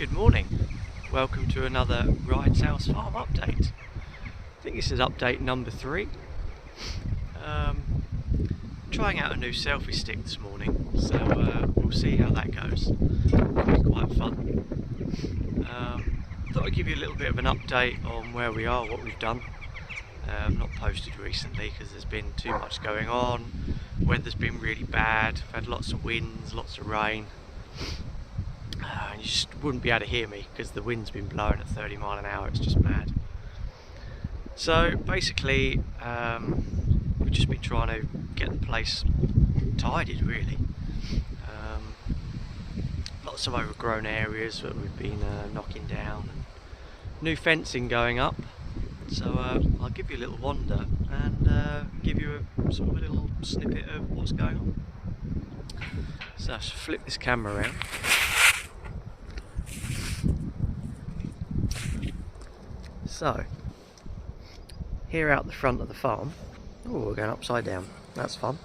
Good morning. Welcome to another Rides House Farm update. I think this is update number 3. Trying out a new selfie stick this morning, so we'll see how that goes. It'll be quite fun. Thought I'd give you a little bit of an update on where we are, what we've done. I've not posted recently because there's been too much going on. Weather's been really bad. I've had lots of winds, lots of rain. You just wouldn't be able to hear me because the wind's been blowing at 30 miles an hour. It's just mad. So basically we've just been trying to get the place tidied really. Lots of overgrown areas that we've been knocking down, and new fencing going up. So I'll give you a little wander and give you a sort of a little snippet of what's going on. So I'll just flip this camera around. So, here out the front of the farm, we're going upside down, that's fun.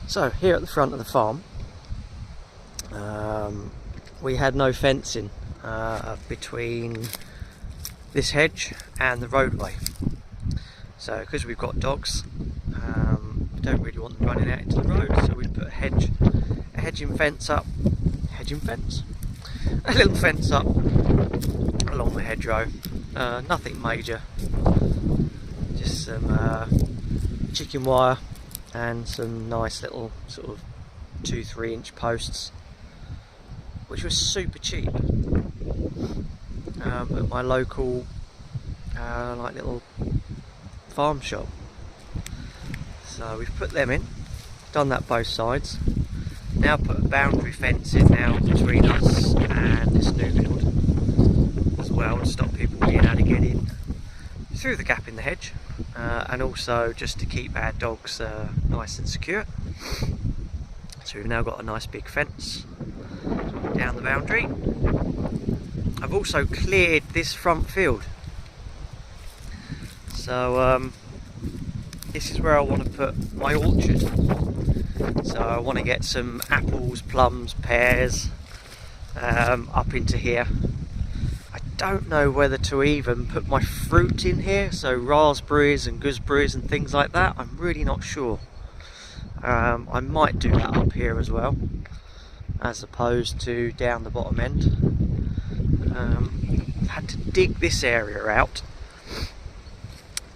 So, here at the front of the farm, we had no fencing between this hedge and the roadway. So, because we've got dogs, we don't really want them running out into the road, so we put a hedging fence up, a little fence up along the hedgerow. Nothing major, just some chicken wire and some nice little sort of 2-3 inch posts, which was super cheap at my local like little farm shop. So we've put them in, done that both sides. Now put a boundary fence in now between us and this new build as well, to stop people being able to get in through the gap in the hedge, and also just to keep our dogs nice and secure. So we've now got a nice big fence down the boundary. I've also cleared this front field, so this is where I want to put my orchard. So I want to get some apples, plums, pears up into here. I don't know whether to even put my fruit in here, so raspberries and gooseberries and things like that. I'm really not sure. I might do that up here as well, as opposed to down the bottom end. I've had to dig this area out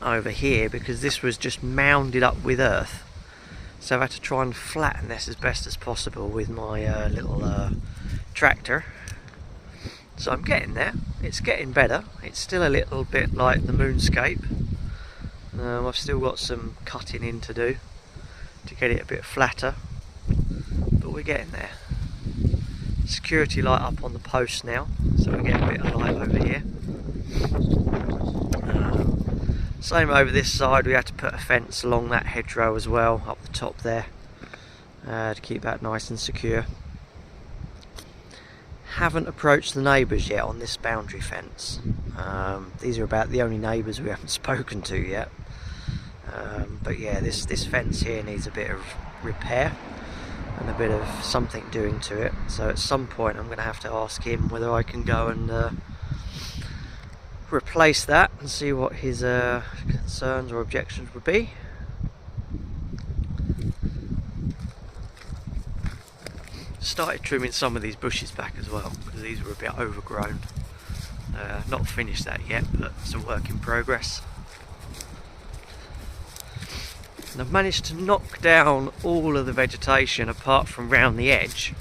over here because this was just mounded up with earth. So I've had to try and flatten this as best as possible with my little tractor. So I'm getting there, it's getting better. It's still a little bit like the moonscape. I've still got some cutting in to do to get it a bit flatter, but we're getting there. Security light up on the post now, so we get a bit of light over here. Same over this side, we had to put a fence along that hedgerow as well, up the top there, to keep that nice and secure. Haven't approached the neighbours yet on this boundary fence. These are about the only neighbours we haven't spoken to yet. But yeah, this fence here needs a bit of repair and a bit of something doing to it. So at some point I'm going to have to ask him whether I can go and replace that and see what his concerns or objections would be. Started trimming some of these bushes back as well because these were a bit overgrown. Not finished that yet, but it's a work in progress. And I've managed to knock down all of the vegetation apart from round the edge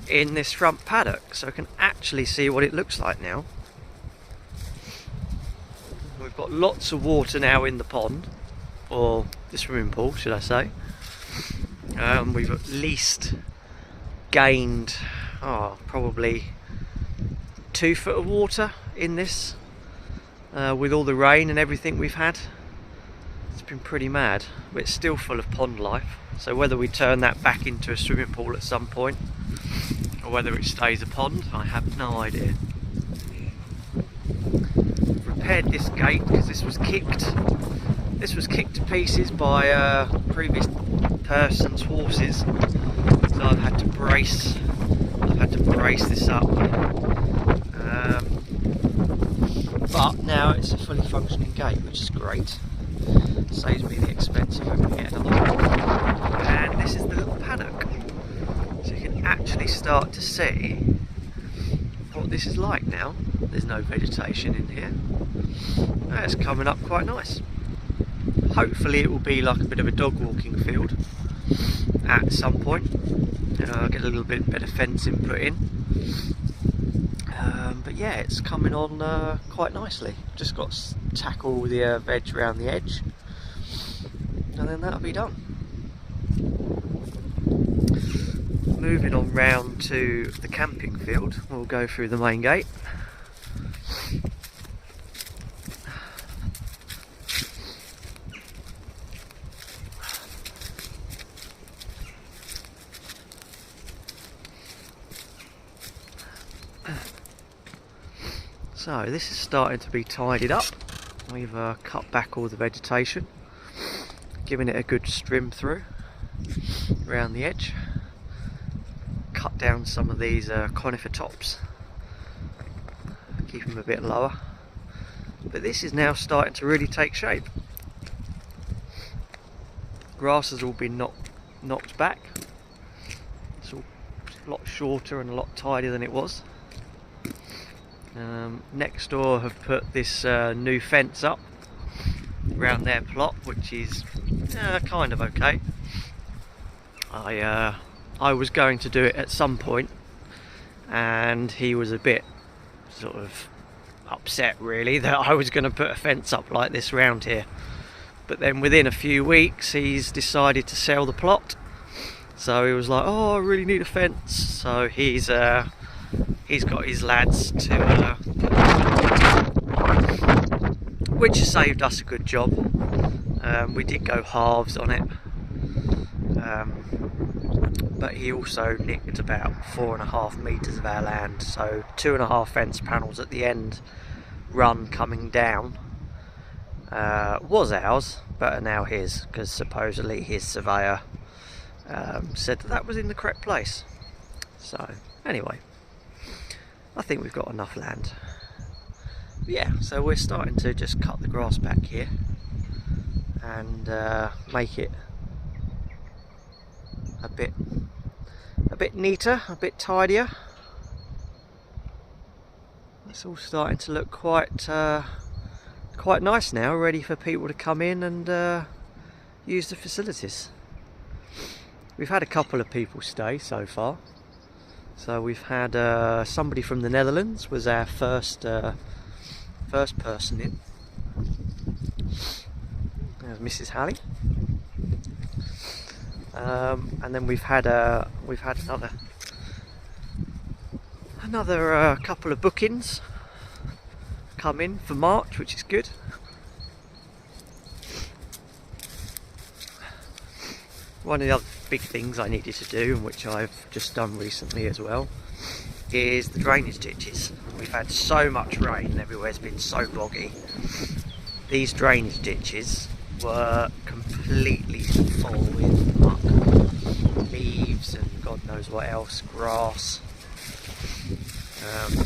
in this front paddock, so I can actually see what it looks like now. We've got lots of water now in the pond, or the swimming pool should I say. We've at least gained probably 2 foot of water in this, with all the rain and everything we've had. It's been pretty mad, but it's still full of pond life. So whether we turn that back into a swimming pool at some point, or whether it stays a pond, I have no idea. Repaired this gate because this was kicked to pieces by a previous person's horses, so I've had to brace the had to brace this up. But now it's a fully functioning gate, which is great. Saves me the expense of having to get another one. And this is the little paddock. So you can actually start to see what this is like now. There's no vegetation in here. It's coming up quite nice. Hopefully it will be like a bit of a dog walking field at some point. I'll get a little bit better fencing put in. But yeah, it's coming on quite nicely. Just got to tackle the veg around the edge, and then that'll be done. Moving on round to the camping field, we'll go through the main gate. So this is starting to be tidied up. We've cut back all the vegetation, giving it a good trim through around the edge. Cut down some of these conifer tops, keep them a bit lower. But this is now starting to really take shape. Grass has all been knocked back. It's all a lot shorter and a lot tidier than it was. Next door have put this new fence up around their plot, which is kind of okay. I was going to do it at some point, and he was a bit sort of upset really that I was going to put a fence up like this round here. But then within a few weeks he's decided to sell the plot, so he was like, oh, I really need a fence. So he's got his lads to which saved us a good job. We did go halves on it, but he also nicked about 4.5 metres of our land, so 2.5 fence panels at the end run coming down was ours, but are now his, because supposedly his surveyor said that was in the correct place. So anyway, I think we've got enough land. Yeah, so we're starting to just cut the grass back here and make it a bit neater, a bit tidier. It's all starting to look quite nice now, ready for people to come in and use the facilities. We've had a couple of people stay so far. So we've had somebody from the Netherlands was our first person in. There's Mrs. Halley, and then we've had another couple of bookings come in for March, which is good. One of the other big things I needed to do, and which I've just done recently as well, is the drainage ditches. We've had so much rain, everywhere's been so boggy. These drainage ditches were completely full with muck, leaves and God knows what else, grass.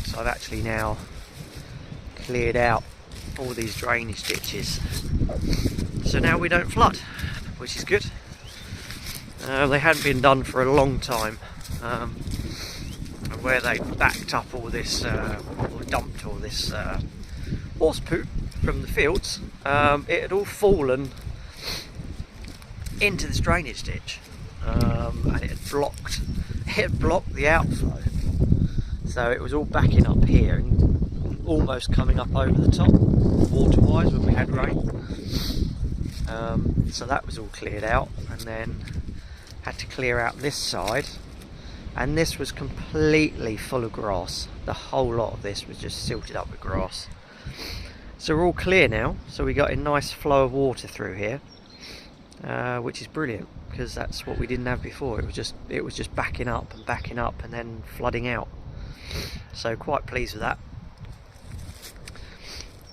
So I've actually now cleared out all these drainage ditches, so now we don't flood, which is good. They hadn't been done for a long time, and where they backed up all this, or dumped all this horse poop from the fields, it had all fallen into this drainage ditch, and it had blocked the outflow, so it was all backing up here and almost coming up over the top water wise when we had rain. So that was all cleared out, and then had to clear out this side, and this was completely full of grass. The whole lot of this was just silted up with grass. So we're all clear now, so we got a nice flow of water through here, which is brilliant, because that's what we didn't have before. It was just backing up and then flooding out. So quite pleased with that.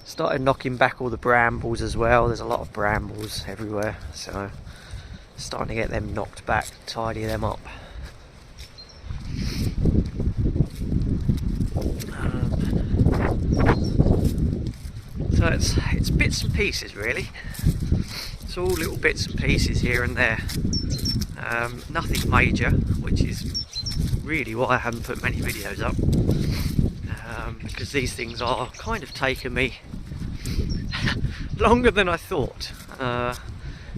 Started knocking back all the brambles as well. There's a lot of brambles everywhere, so starting to get them knocked back, tidy them up. So it's bits and pieces really. It's all little bits and pieces here and there. Nothing major, which is really why I haven't put many videos up. Because these things are kind of taking me longer than I thought. It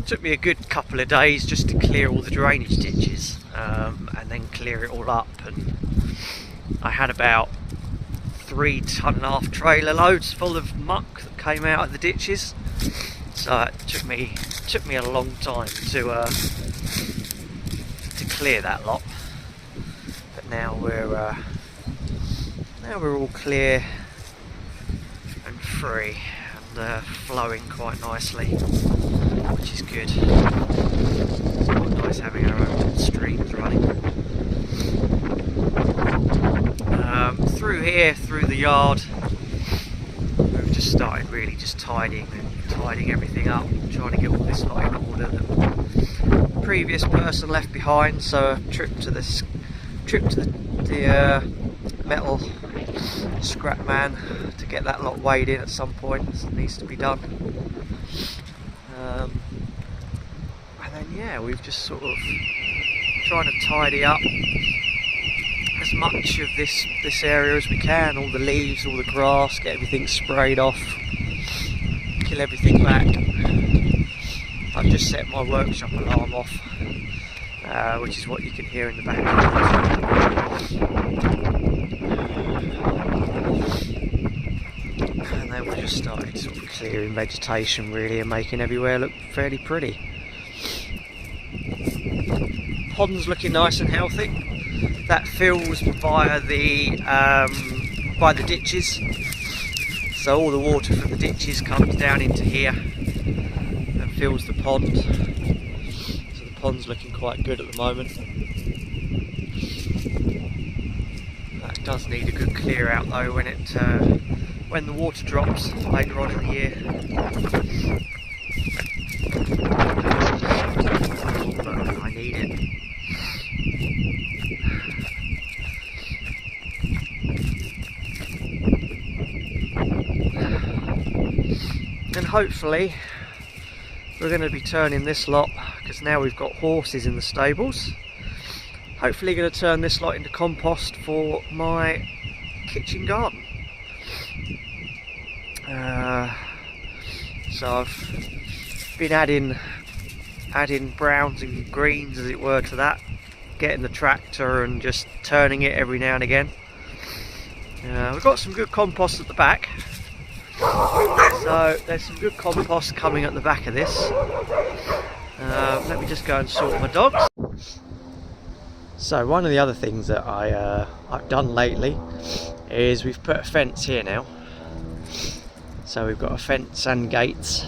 took me a good couple of days just to clear all the drainage ditches and then clear it all up, and I had about 3.5 ton trailer loads full of muck that came out of the ditches, so it took me a long time to clear that lot. But now we're all clear and free and flowing quite nicely, which is good. It's quite nice having our own little streams running. Through here, through the yard, we've just started really just tidying everything up, trying to get all this lot in order that the previous person left behind. So a trip to the metal scrap man to get that lot weighed in at some point. This needs to be done. And then yeah, we've just sort of trying to tidy up as much of this area as we can, all the leaves, all the grass, get everything sprayed off, kill everything back. I've just set my workshop alarm off, which is what you can hear in the background. And then we just started sort of clearing vegetation really and making everywhere look fairly pretty. Pond's looking nice and healthy. That fills via the ditches, so all the water from the ditches comes down into here and fills the pond. So the pond's looking quite good at the moment. That does need a good clear out though when the water drops later on in the year. But I need it. And hopefully we're going to be turning this lot, because now we've got horses in the stables, hopefully going to turn this lot into compost for my kitchen garden. So I've been adding browns and greens as it were to that, getting the tractor and just turning it every now and again. We've got some good compost at the back. So there's some good compost coming at the back of this. Let me just go and sort my dogs. So one of the other things that I've done lately is we've put a fence here now. So we've got a fence and gates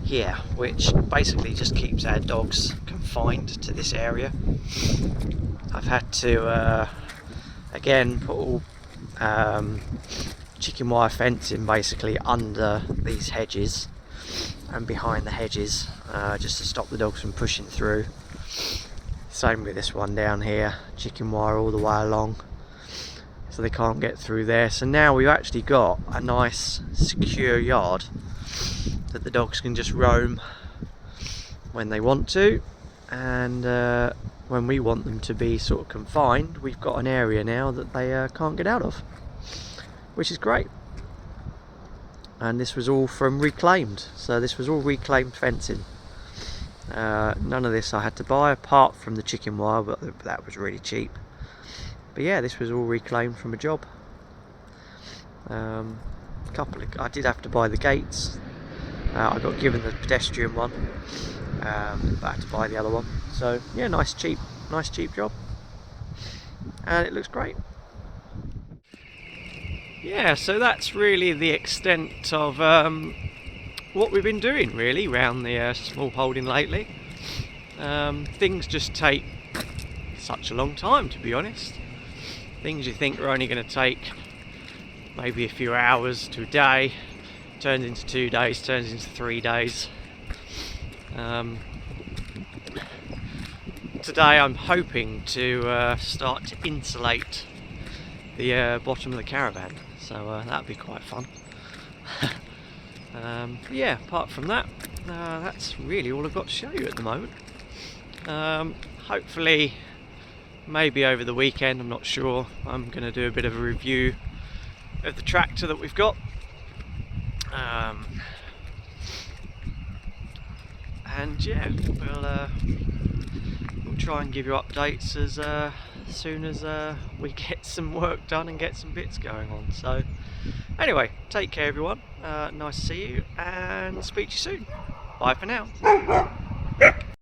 here, which basically just keeps our dogs confined to this area. I've had to again put all chicken wire fencing basically under these hedges and behind the hedges, just to stop the dogs from pushing through. Same with this one down here, chicken wire all the way along, so they can't get through there. So now we've actually got a nice secure yard that the dogs can just roam when they want to, and when we want them to be sort of confined, we've got an area now that they can't get out of, which is great. And this was all from reclaimed, so this was all reclaimed fencing. None of this I had to buy apart from the chicken wire, but that was really cheap. But yeah, this was all reclaimed from a job. I did have to buy the gates. I got given the pedestrian one, but I had to buy the other one. So yeah, nice cheap job, and it looks great. Yeah, so that's really the extent of what we've been doing really around the small holding lately. Things just take such a long time, to be honest. Things you think are only going to take maybe a few hours to a day turns into 2 days, turns into 3 days. Today I'm hoping to start to insulate the bottom of the caravan, so that'd be quite fun. Yeah, apart from that, that's really all I've got to show you at the moment. Hopefully, maybe over the weekend, I'm not sure, I'm going to do a bit of a review of the tractor that we've got. And yeah, we'll try and give you updates as soon as we get some work done and get some bits going on. So anyway, take care everyone, nice to see you and speak to you soon. Bye for now.